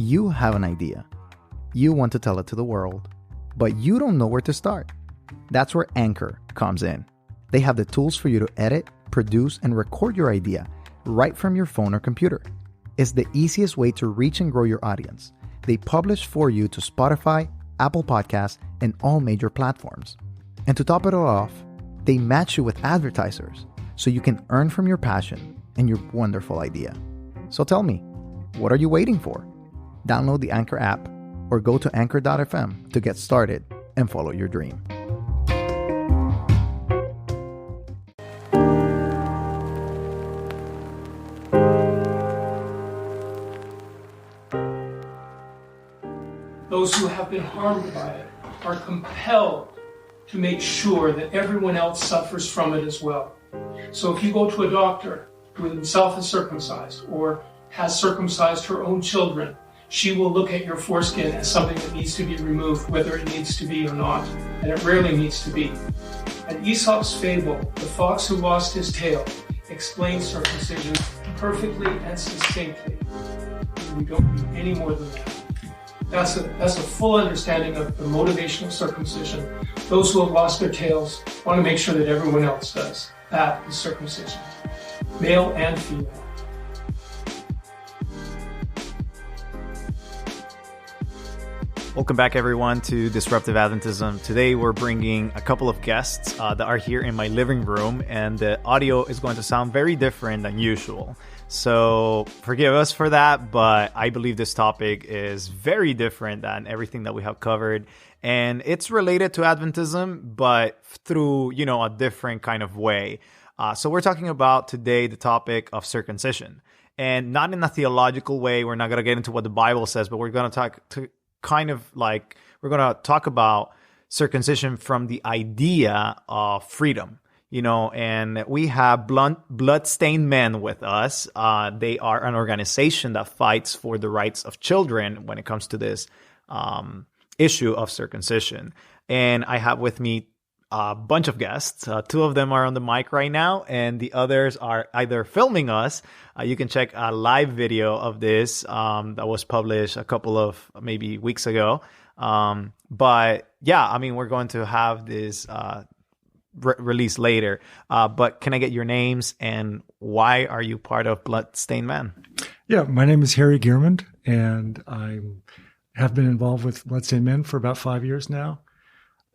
You have an idea. You want to tell it to the world, but you don't know where to start. That's where Anchor comes in. They have the tools for you to edit, produce, and record your idea right from your phone or computer. It's the easiest way to reach and grow your audience. They publish for you to Spotify, Apple Podcasts, and all major platforms. And to top it all off, they match you with advertisers so you can earn from your passion and your wonderful idea. So tell me, what are you waiting for? Download the Anchor app or go to anchor.fm to get started and follow your dream. Those who have been harmed by it are compelled to make sure that everyone else suffers from it as well. So if you go to a doctor who himself is circumcised or has circumcised her own children, she will look at your foreskin as something that needs to be removed, whether it needs to be or not, and it rarely needs to be. And Aesop's fable, The Fox Who Lost His Tail, explains circumcision perfectly and succinctly. We don't need any more than that. That's a full understanding of the motivation of circumcision. Those who have lost their tails want to make sure that everyone else does. That is circumcision, male and female. Welcome back, everyone, to Disruptive Adventism. Today, we're bringing a couple of guests that are here in my living room, and the audio is going to sound very different than usual. So forgive us for that, but I believe this topic is very different than everything that we have covered. And it's related to Adventism, but through, a different kind of way. So we're talking about today the topic of circumcision. And not in a theological way. We're not going to get into what the Bible says, but we're going to talk about circumcision from the idea of freedom. And we have Bloodstained Men with us. They are an organization that fights for the rights of children when it comes to this issue of circumcision. And I have with me a bunch of guests. Two of them are on the mic right now, and the others are either filming us. You can check a live video of this that was published a couple of maybe weeks ago. But yeah, we're going to have this release later. But can I get your names and why are you part of Bloodstained Men? Yeah, my name is Harry Gearmond, and I have been involved with Bloodstained Men for about 5 years now.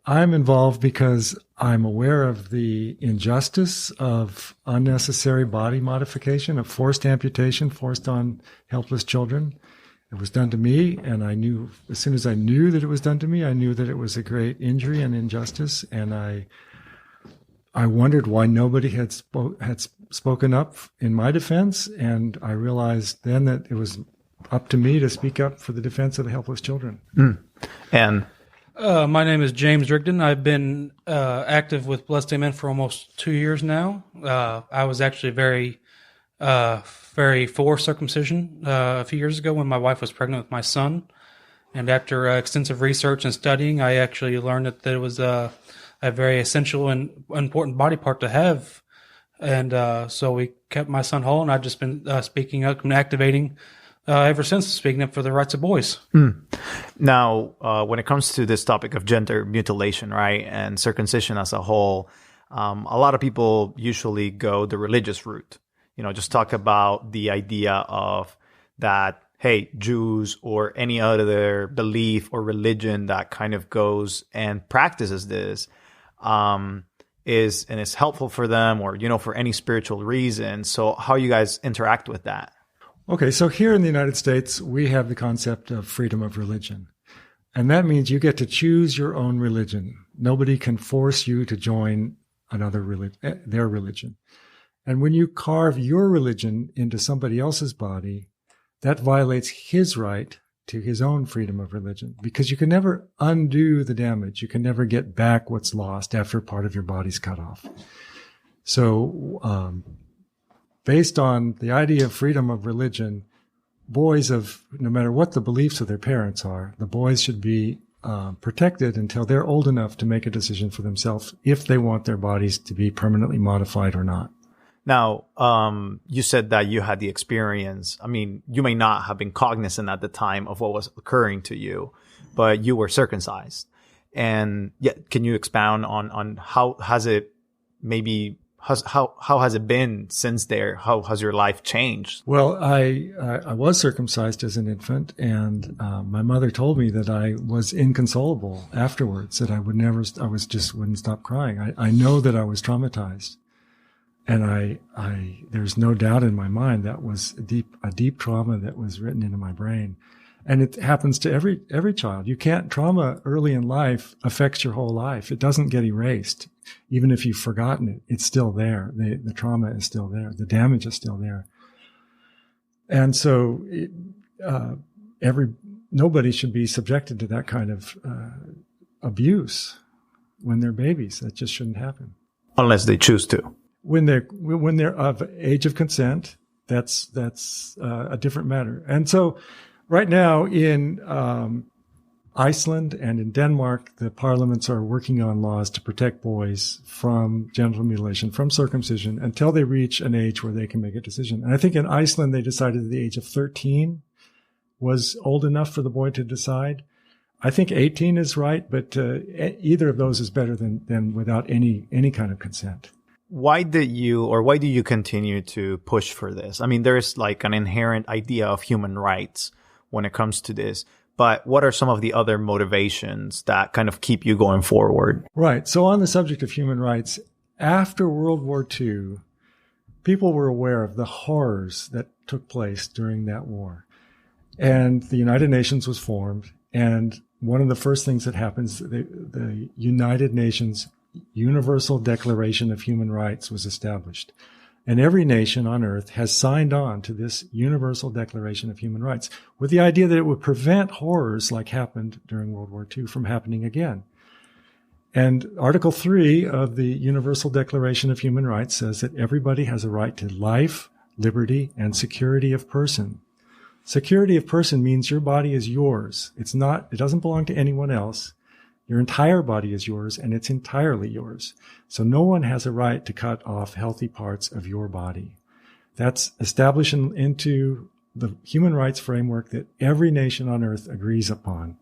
I'm involved because I'm aware of the injustice of unnecessary body modification, of forced amputation forced on helpless children. It was done to me, and I knew, as soon as I knew that it was done to me, I knew that it was a great injury and injustice, and I wondered why nobody had spoken up in my defense, and I realized then that it was up to me to speak up for the defense of the helpless children. And my name is James Rigdon. I've been active with Bloodstained Men for almost 2 years now. I was actually very for circumcision a few years ago when my wife was pregnant with my son. And after extensive research and studying, I actually learned that it was a very essential and important body part to have. And so we kept my son whole, and I've just been speaking up and activating ever since, speaking up for the rights of boys. Now, when it comes to this topic of gender mutilation, right, and circumcision as a whole, a lot of people usually go the religious route. Just talk about the idea of that, hey, Jews or any other belief or religion that kind of goes and practices this is helpful for them or, for any spiritual reason. So how you guys interact with that? Okay, so here in the United States, we have the concept of freedom of religion. And that means you get to choose your own religion. Nobody can force you to join their religion. And when you carve your religion into somebody else's body, that violates his right to his own freedom of religion, because you can never undo the damage. You can never get back what's lost after part of your body's cut off. So, based on the idea of freedom of religion, boys no matter what the beliefs of their parents are, the boys should be protected until they're old enough to make a decision for themselves if they want their bodies to be permanently modified or not. Now, you said that you had the experience. I mean, you may not have been cognizant at the time of what was occurring to you, but you were circumcised. And yeah, can you expound on how has it maybe how has it been since there? How has your life changed? Well, I was circumcised as an infant, and my mother told me that I was inconsolable afterwards, that I wouldn't stop crying. I know that I was traumatized, and there's no doubt in my mind that was a deep trauma that was written into my brain. And it happens to every child. Trauma early in life affects your whole life. It doesn't get erased. Even if you've forgotten it, it's still there. The trauma is still there. The damage is still there. And so nobody should be subjected to that kind of abuse when they're babies. That just shouldn't happen. Unless they choose to. When they're of age of consent, that's a different matter. And so right now in Iceland and in Denmark, the parliaments are working on laws to protect boys from genital mutilation, from circumcision, until they reach an age where they can make a decision. And I think in Iceland, they decided that the age of 13 was old enough for the boy to decide. I think 18 is right, but either of those is better than without any kind of consent. Why do you continue to push for this? I mean, there's like an inherent idea of human rights when it comes to this. But what are some of the other motivations that kind of keep you going forward? Right. So on the subject of human rights, after World War II, people were aware of the horrors that took place during that war. And the United Nations was formed. And one of the first things that happens, the United Nations Universal Declaration of Human Rights was established. And every nation on earth has signed on to this Universal Declaration of Human Rights with the idea that it would prevent horrors like happened during World War II from happening again. And Article 3 of the Universal Declaration of Human Rights says that everybody has a right to life, liberty, and security of person. Security of person means your body is yours. It doesn't belong to anyone else. Your entire body is yours, and it's entirely yours. So no one has a right to cut off healthy parts of your body. That's established into the human rights framework that every nation on earth agrees upon.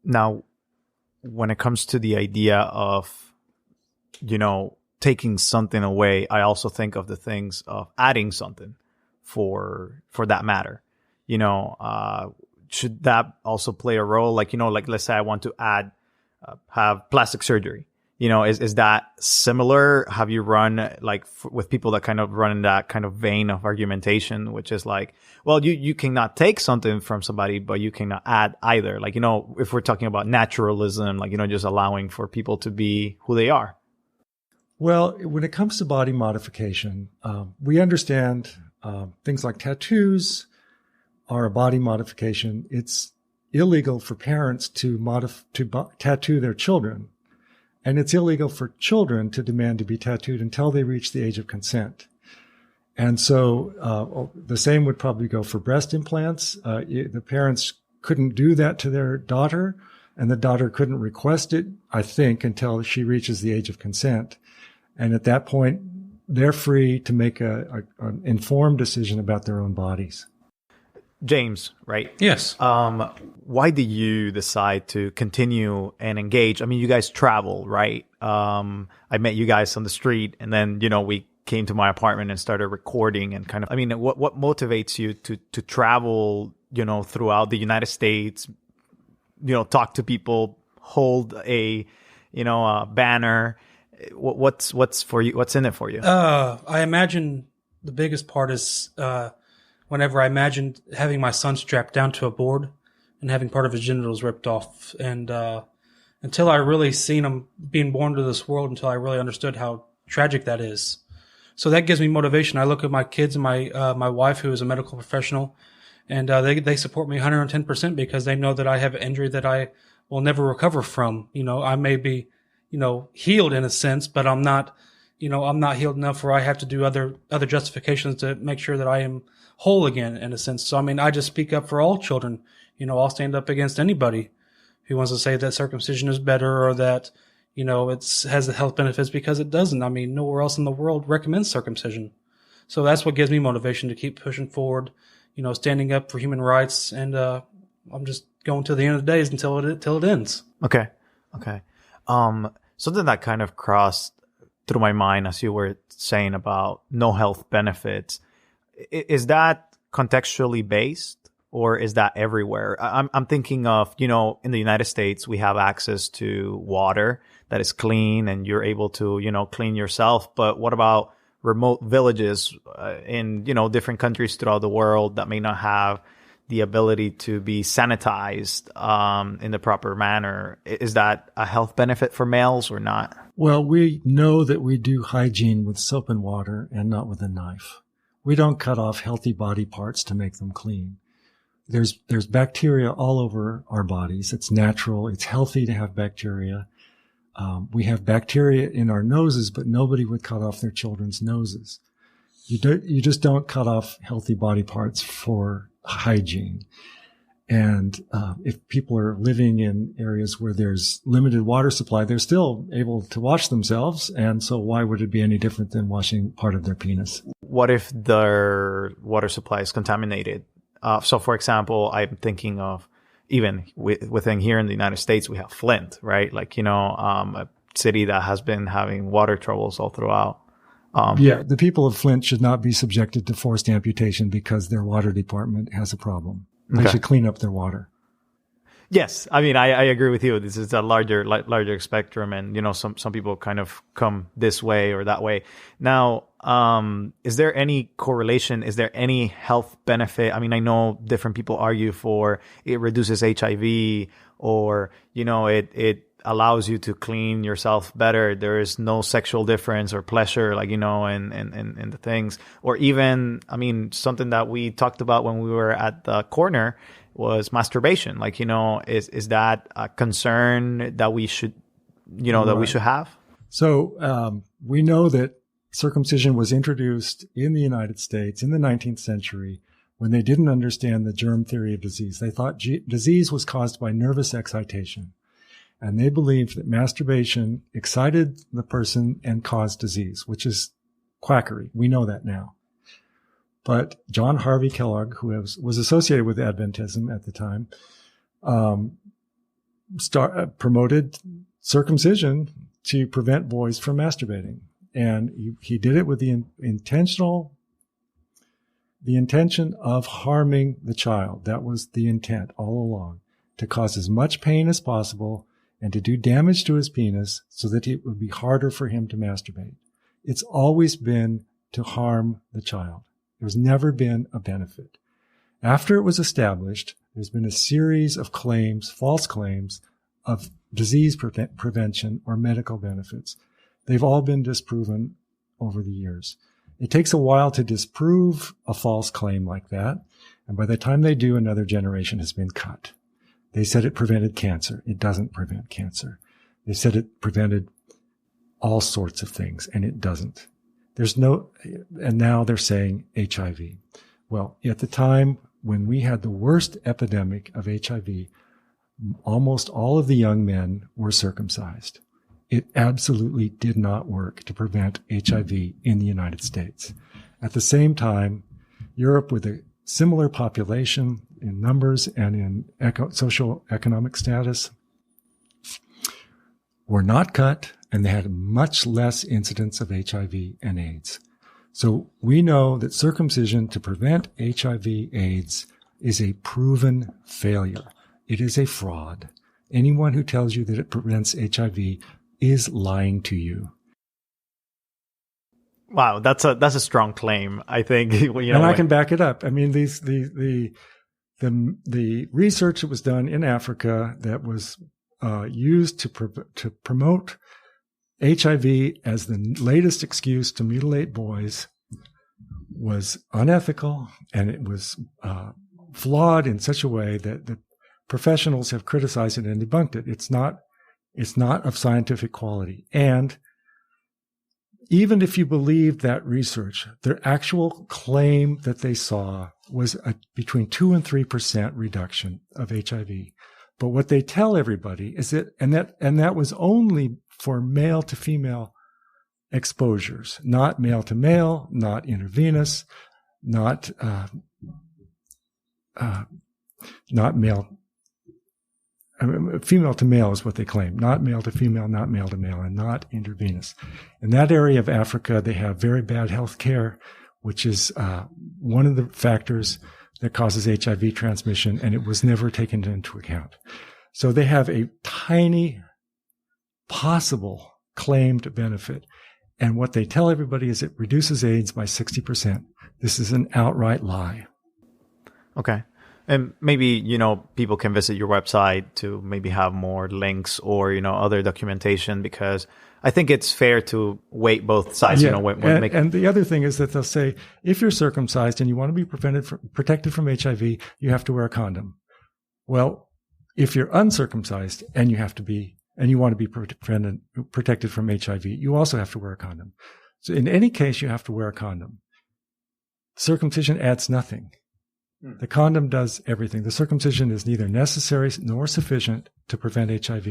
Now, when it comes to the idea of, taking something away, I also think of the things of adding something for that matter. Should that also play a role? Like let's say I want to have plastic surgery. Is that similar? Have you run with people that kind of run in that kind of vein of argumentation, which is like, well, you cannot take something from somebody, but you cannot add either. If we're talking about naturalism, just allowing for people to be who they are. Well, when it comes to body modification, we understand things like tattoos are a body modification. It's illegal for parents to tattoo their children. And it's illegal for children to demand to be tattooed until they reach the age of consent. And so the same would probably go for breast implants. The parents couldn't do that to their daughter, and the daughter couldn't request it, I think, until she reaches the age of consent. And at that point, they're free to make an informed decision about their own bodies. James, right? Yes. Why did you decide to continue and engage? I mean, you guys travel, right? I met you guys on the street, and then, we came to my apartment and started recording and kind of, what motivates you to travel, throughout the United States, talk to people, hold a banner? What's for you? What's in it for you? I imagine the biggest part is, whenever I imagined having my son strapped down to a board and having part of his genitals ripped off. And until I really seen him being born to this world, until I really understood how tragic that is. So that gives me motivation. I look at my kids and my wife, who is a medical professional, and they support me 110% because they know that I have an injury that I will never recover from. I may be, healed in a sense, but I'm not healed enough where I have to do other justifications to make sure that I am whole again, in a sense. So, I just speak up for all children. I'll stand up against anybody who wants to say that circumcision is better or that, has the health benefits because it doesn't. I mean, nowhere else in the world recommends circumcision. So that's what gives me motivation to keep pushing forward, standing up for human rights. And I'm just going to the end of the days until it ends. Okay. Something that kind of crossed through my mind as you were saying about no health benefits, is that contextually based? Or is that everywhere? I'm thinking of, in the United States, we have access to water that is clean and you're able to, clean yourself. But what about remote villages in, different countries throughout the world that may not have the ability to be sanitized in the proper manner? Is that a health benefit for males or not? Well, we know that we do hygiene with soap and water and not with a knife. We don't cut off healthy body parts to make them clean. There's bacteria all over our bodies. It's natural. It's healthy to have bacteria. We have bacteria in our noses, but nobody would cut off their children's noses. You just don't cut off healthy body parts for hygiene. And if people are living in areas where there's limited water supply, they're still able to wash themselves. And so why would it be any different than washing part of their penis? What if their water supply is contaminated? So, for example, I'm thinking of even within here in the United States, we have Flint, right? Like, a city that has been having water troubles all throughout. The people of Flint should not be subjected to forced amputation because their water department has a problem. They should clean up their water. Yes. I mean, I agree with you. This is a larger spectrum. And, some people kind of come this way or that way. Now, is there any correlation? Is there any health benefit? I mean, I know different people argue for it reduces HIV or, it allows you to clean yourself better. There is no sexual difference or pleasure, like, in the things. Or even, I mean, something that we talked about when we were at the corner was masturbation. Like, is that a concern that we should, that we should have? So, we know that circumcision was introduced in the United States in the 19th century when they didn't understand the germ theory of disease. They thought disease was caused by nervous excitation. And they believed that masturbation excited the person and caused disease, which is quackery. We know that now. But John Harvey Kellogg, who was associated with Adventism at the time, promoted circumcision to prevent boys from masturbating. And he did it with the intention of harming the child. That was the intent all along, to cause as much pain as possible and to do damage to his penis so that it would be harder for him to masturbate. It's always been to harm the child. There's never been a benefit. After it was established, there's been a series of claims, false claims, of disease prevention or medical benefits. They've all been disproven over the years. It takes a while to disprove a false claim like that, and by the time they do, another generation has been cut. They said it prevented cancer. It doesn't prevent cancer. They said it prevented all sorts of things, and it doesn't. And now they're saying HIV. Well, at the time when we had the worst epidemic of HIV, almost all of the young men were circumcised. It absolutely did not work to prevent HIV in the United States. At the same time, Europe, with a similar population in numbers and in social economic status, were not cut, and they had much less incidence of HIV and AIDS. So we know that circumcision to prevent HIV/AIDS is a proven failure. It is a fraud. Anyone who tells you that it prevents HIV is lying to you. Wow, that's a strong claim, I think. I can back it up. I mean, the research that was done in Africa that was used to promote HIV as the latest excuse to mutilate boys was unethical, and it was flawed in such a way that the professionals have criticized it and debunked it. It's not of scientific quality. And even if you believe that research, their actual claim that they saw was between 2 and 3% reduction of HIV. But what they tell everybody is that was only for male to female exposures, not male to male, not intravenous, not male. Female to male is what they claim, not male to female, not male to male, and not intravenous. In that area of Africa, they have very bad health care, which is one of the factors that causes HIV transmission, and it was never taken into account. So they have a tiny possible claimed benefit. And what they tell everybody is it reduces AIDS by 60%. This is an outright lie. Okay. And maybe, people can visit your website to maybe have more links or, other documentation, because I think it's fair to weight both sides. Yeah. And the other thing is that they'll say, if you're circumcised and you want to be protected from HIV, you have to wear a condom. Well, if you're uncircumcised and you want to be protected from HIV, you also have to wear a condom. So in any case, you have to wear a condom. Circumcision adds nothing. The condom does everything. The circumcision is neither necessary nor sufficient to prevent HIV.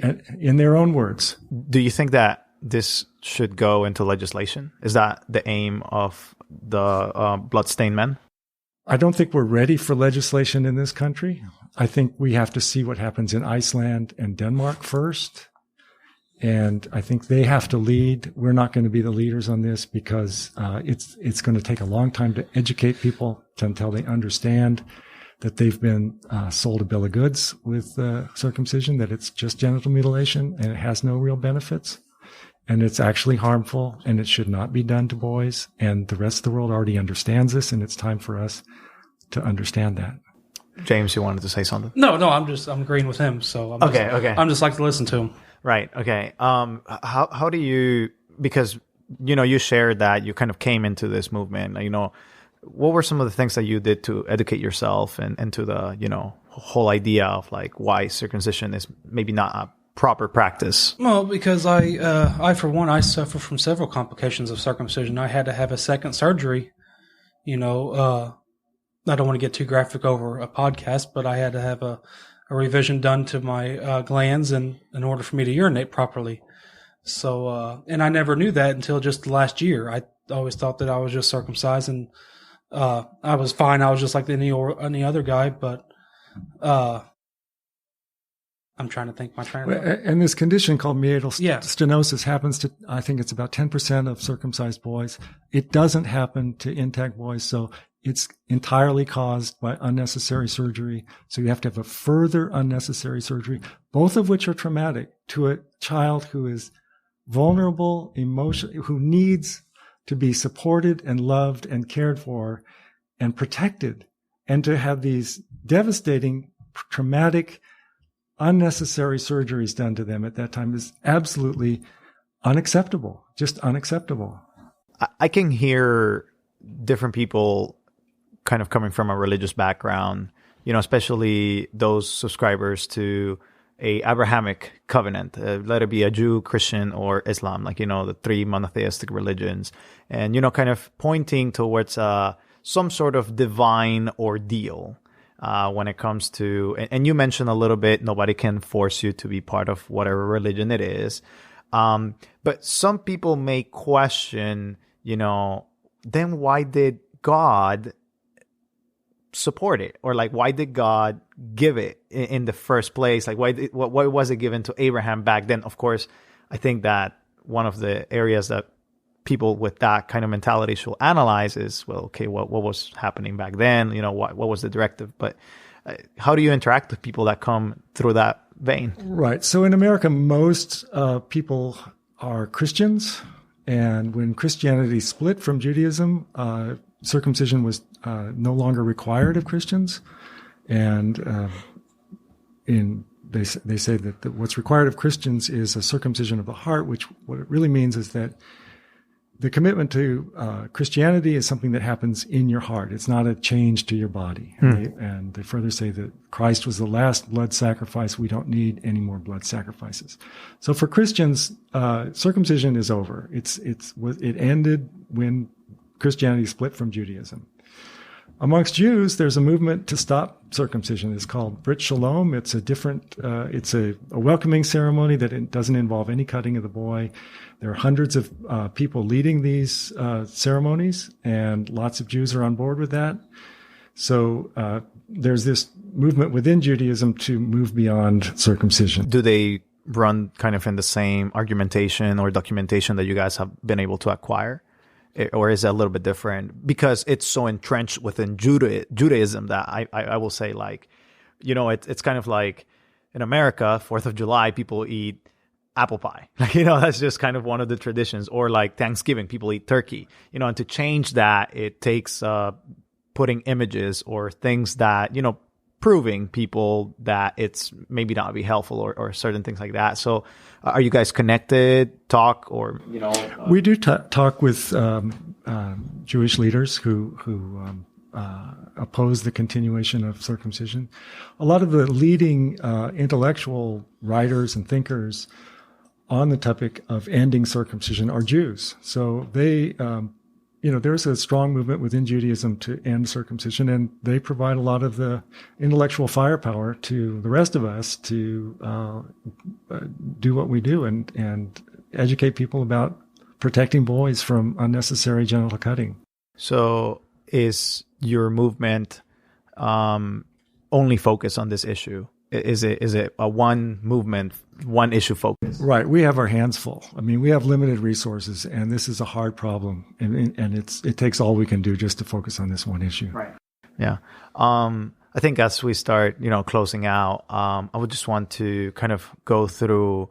And in their own words. Do you think that this should go into legislation? Is that the aim of the Bloodstained Men? I don't think we're ready for legislation in this country. I think we have to see what happens in Iceland and Denmark first. And I think they have to lead. We're not going to be the leaders on this because it's going to take a long time to educate people until they understand that they've been sold a bill of goods with circumcision, that it's just genital mutilation and it has no real benefits. And it's actually harmful and it should not be done to boys. And the rest of the world already understands this, and it's time for us to understand that. James, you wanted to say something? No, I'm agreeing with him. So I'm just like to listen to him. Right. Okay. How do you, because, you shared that you kind of came into this movement, what were some of the things that you did to educate yourself and to the, whole idea of like why circumcision is maybe not a proper practice? Well, because I for one, I suffer from several complications of circumcision. I had to have a second surgery, I don't want to get too graphic over a podcast, but I had to have a revision done to my glands in order for me to urinate properly. So, and I never knew that until just last year. I always thought that I was just circumcised and I was fine. I was just like any other guy, but I'm trying to think my train of thought. And this condition called meatal stenosis happens to, I think it's about 10% of circumcised boys. It doesn't happen to intact boys, so it's entirely caused by unnecessary surgery. So you have to have a further unnecessary surgery, both of which are traumatic to a child who is vulnerable, who needs to be supported and loved and cared for and protected. And to have these devastating, traumatic, unnecessary surgeries done to them at that time is absolutely unacceptable, just unacceptable. I can hear different people kind of coming from a religious background, especially those subscribers to a Abrahamic covenant, let it be a Jew, Christian, or Islam, the three monotheistic religions, and, kind of pointing towards some sort of divine ordeal when it comes to, and you mentioned a little bit, nobody can force you to be part of whatever religion it is. But some people may question, then why did God support it, or why did God give it in the first place? Why was it given to Abraham back then? Of course, I think that one of the areas that people with that kind of mentality should analyze is, well, okay, what was happening back then? What was the directive? But how do you interact with people that come through that vein? Right. So in America, most people are Christians, and when Christianity split from Judaism, circumcision was no longer required of Christians, and they say that what's required of Christians is a circumcision of the heart, which what it really means is that the commitment to Christianity is something that happens in your heart. It's not a change to your body. And they further say that Christ was the last blood sacrifice. We don't need any more blood sacrifices. So for Christians, circumcision is over. It ended when Christianity split from Judaism. Amongst Jews, there's a movement to stop circumcision. It's called Brit Shalom. It's a different, it's a welcoming ceremony that it doesn't involve any cutting of the boy. There are hundreds of people leading these ceremonies, and lots of Jews are on board with that. So there's this movement within Judaism to move beyond circumcision. Do they run kind of in the same argumentation or documentation that you guys have been able to acquire? Or is it a little bit different? Because it's so entrenched within Judaism that I will say, like, you know, it's kind of like in America, 4th of July, people eat apple pie. Like, you know, that's just kind of one of the traditions. Or like Thanksgiving, people eat turkey. You know, and to change that, it takes putting images or things that, you know, proving people that it's maybe not be helpful or certain things like that. So are you guys connected, talk, or, you know? We do talk with Jewish leaders who oppose the continuation of circumcision. A lot of the leading intellectual writers and thinkers on the topic of ending circumcision are Jews. So they, there's a strong movement within Judaism to end circumcision, and they provide a lot of the intellectual firepower to the rest of us to do what we do and educate people about protecting boys from unnecessary genital cutting. So is your movement only focused on this issue? Is it a one movement, one issue focus? Right. We have our hands full. I mean, we have limited resources, and this is a hard problem, and it takes all we can do just to focus on this one issue. Right. Yeah. I think as we start, closing out, I would just want to kind of go through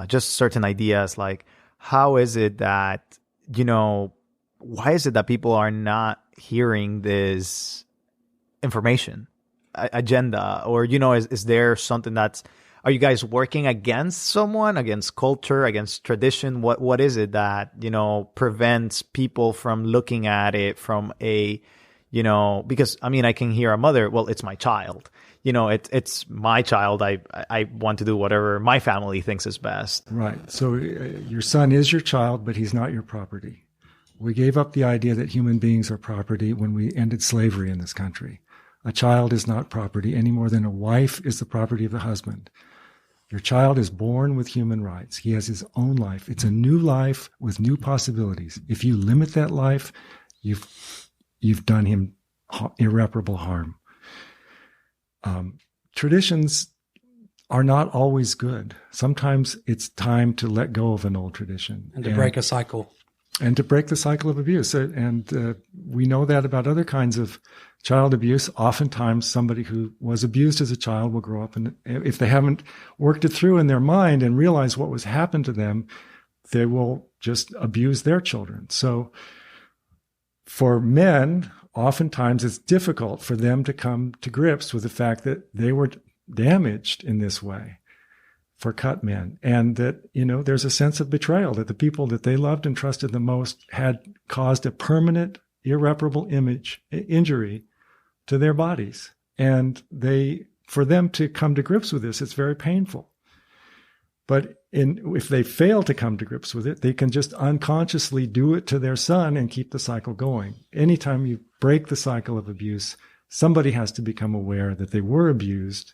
just certain ideas, like how is it that, why is it that people are not hearing this information agenda, or is there something are you guys working against someone, against culture, against tradition? What is it that prevents people from looking at it from a because I can hear a mother, well, it's my child, it's my child, I want to do whatever my family thinks is best. Right. So your son is your child, but he's not your property. We gave up the idea that human beings are property when we ended slavery in this country. A child is not property any more than a wife is the property of the husband. Your child is born with human rights. He has his own life. It's a new life with new possibilities. If you limit that life, you've done him irreparable harm. Traditions are not always good. Sometimes it's time to let go of an old tradition. And to break a cycle. And to break the cycle of abuse. And we know that about other kinds of child abuse. Oftentimes, somebody who was abused as a child will grow up, and if they haven't worked it through in their mind and realized what was happened to them, they will just abuse their children. So for men, oftentimes it's difficult for them to come to grips with the fact that they were damaged in this way. For cut men, and that, there's a sense of betrayal, that the people that they loved and trusted the most had caused a permanent, irreparable injury to their bodies. And for them to come to grips with this, it's very painful. But if they fail to come to grips with it, they can just unconsciously do it to their son and keep the cycle going. Anytime you break the cycle of abuse, somebody has to become aware that they were abused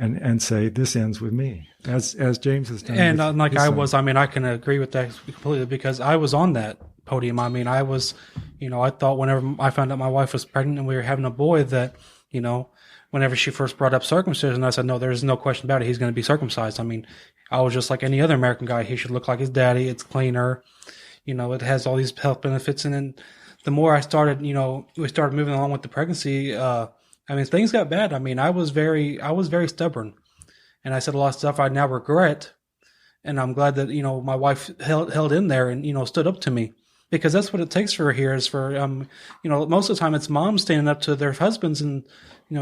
and say, this ends with me, as James has done. And I can agree with that completely, because I was on that podium. I was, I thought whenever I found out my wife was pregnant and we were having a boy that, whenever she first brought up circumcision, I said, no, there's no question about it. He's going to be circumcised. I was just like any other American guy. He should look like his daddy. It's cleaner. It has all these health benefits. And then the more I started, we started moving along with the pregnancy, things got bad. I was very stubborn, and I said a lot of stuff I now regret. And I'm glad that, my wife held in there and, stood up to me, because that's what it takes for here is for, most of the time it's moms standing up to their husbands and,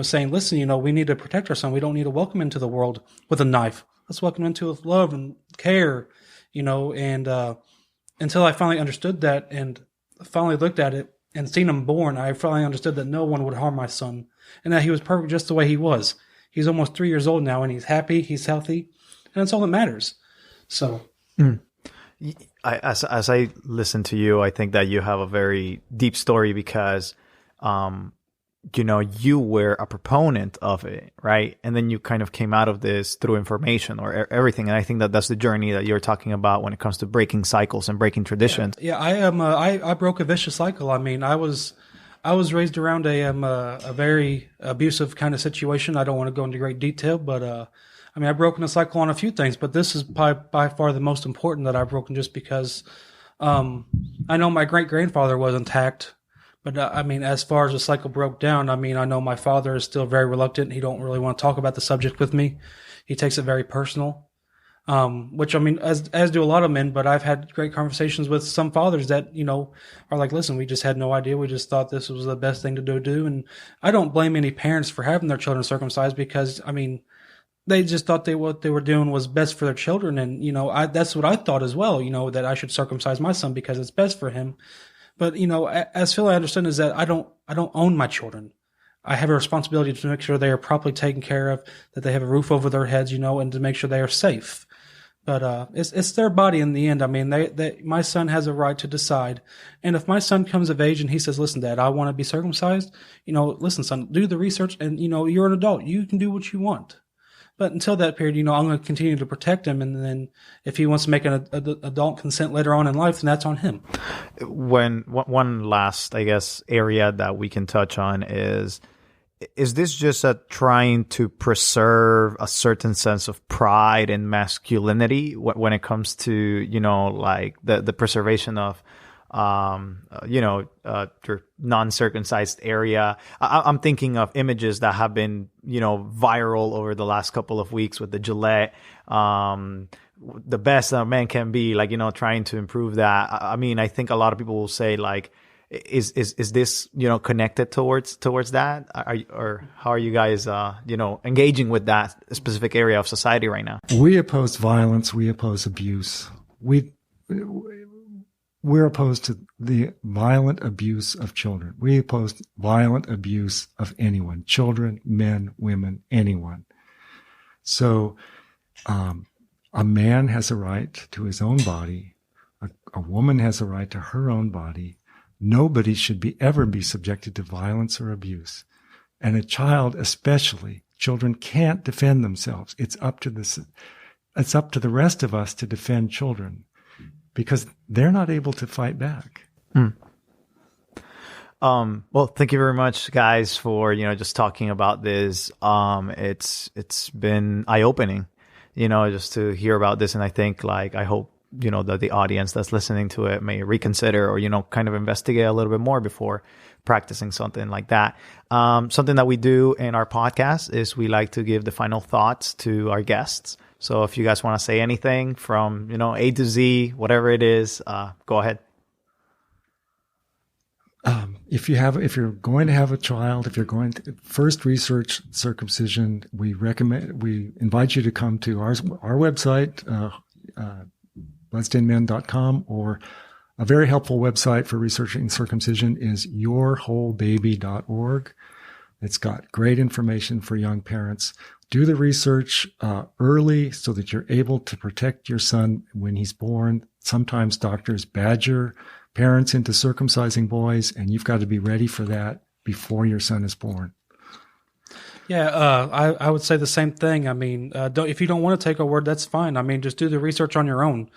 saying, listen, we need to protect our son. We don't need to welcome into the world with a knife. Let's welcome him into with love and care, and, until I finally understood that and finally looked at it and seen him born, I finally understood that no one would harm my son, and that he was perfect just the way he was. He's almost 3 years old now, and he's happy, he's healthy, and that's all that matters. So, as I listen to you, I think that you have a very deep story, because, you were a proponent of it, right? And then you kind of came out of this through information or everything. And I think that that's the journey that you're talking about when it comes to breaking cycles and breaking traditions. Yeah, I am. I broke a vicious cycle. I mean, I was raised around a very abusive kind of situation. I don't want to go into great detail, but I mean, I've broken a cycle on a few things, but this is by far the most important that I've broken, just because I know my great-grandfather was intact. But I mean, as far as the cycle broke down, I mean, I know my father is still very reluctant. He don't really want to talk about the subject with me. He takes it very personal, which, I mean, as do a lot of men. But I've had great conversations with some fathers that, are like, listen, we just had no idea. We just thought this was the best thing to do. And I don't blame any parents for having their children circumcised, because, I mean, they just thought what they were doing was best for their children. And, that's what I thought as well, that I should circumcise my son because it's best for him. But, as Phil, I understand is that I don't own my children. I have a responsibility to make sure they are properly taken care of, that they have a roof over their heads, and to make sure they are safe. But it's their body in the end. I mean, my son has a right to decide. And if my son comes of age and he says, listen, Dad, I want to be circumcised, listen, son, do the research, and, you're an adult. You can do what you want. But until that period, I'm going to continue to protect him. And then if he wants to make an adult consent later on in life, then that's on him. One last, I guess, area that we can touch on is this just a trying to preserve a certain sense of pride and masculinity when it comes to, like the preservation of, your non-circumcised area? I'm thinking of images that have been, viral over the last couple of weeks with the Gillette, the best that a man can be, like, trying to improve that. I mean, I think a lot of people will say, like, is this, connected towards that? Or how are you guys, engaging with that specific area of society right now? We oppose violence. We oppose abuse. We're opposed to the violent abuse of children. We oppose violent abuse of anyone, children, men, women, anyone. So a man has a right to his own body. A woman has a right to her own body. Nobody should ever be subjected to violence or abuse. And a child, especially, children can't defend themselves. It's up to the rest of us to defend children, because they're not able to fight back. Well, thank you very much, guys, for, just talking about this. It's been eye-opening, just to hear about this. And I think, I hope, that the audience that's listening to it may reconsider or, kind of investigate a little bit more before practicing something like that. Something that we do in our podcast is we like to give the final thoughts to our guests. So if you guys want to say anything from, A to Z, whatever it is, go ahead. If you're going to have a child, if you're going to first research circumcision, we invite you to come to our website, bloodstainedmen.com, or a very helpful website for researching circumcision is yourwholebaby.org. It's got great information for young parents. Do the research early so that you're able to protect your son when he's born. Sometimes doctors badger parents into circumcising boys, and you've got to be ready for that before your son is born. Yeah, I would say the same thing. I mean, if you don't want to take our word, that's fine. I mean, just do the research on your own.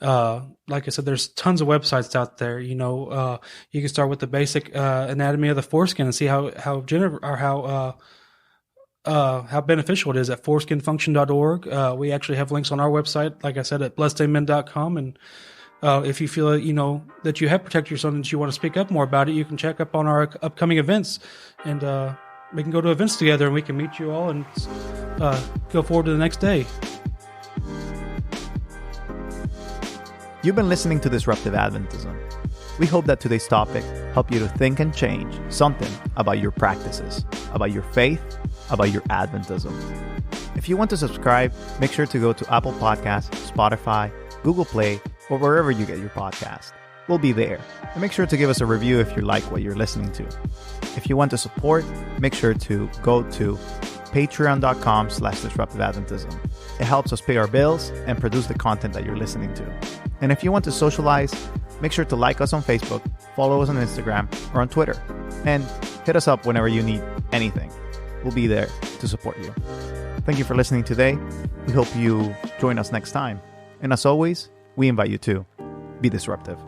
Like I said, there's tons of websites out there. You can start with the basic anatomy of the foreskin and see how beneficial it is at foreskinfunction.org. We actually have links on our website, like I said, at bloodstainedmen.com. And if you feel that you have protected your son and you want to speak up more about it, you can check up on our upcoming events, and we can go to events together and we can meet you all and go forward to the next day. You've been listening to Disruptive Adventism. We hope that today's topic helped you to think and change something about your practices, about your faith, about your Adventism. If you want to subscribe, make sure to go to Apple Podcasts, Spotify, Google Play, or wherever you get your podcast. We'll be there. And make sure to give us a review if you like what you're listening to. If you want to support, make sure to go to patreon.com/disruptiveadventism. It helps us pay our bills and produce the content that you're listening to. And if you want to socialize, make sure to like us on Facebook, follow us on Instagram or on Twitter. And hit us up whenever you need anything. We'll be there to support you. Thank you for listening today. We hope you join us next time. And as always, we invite you to be disruptive.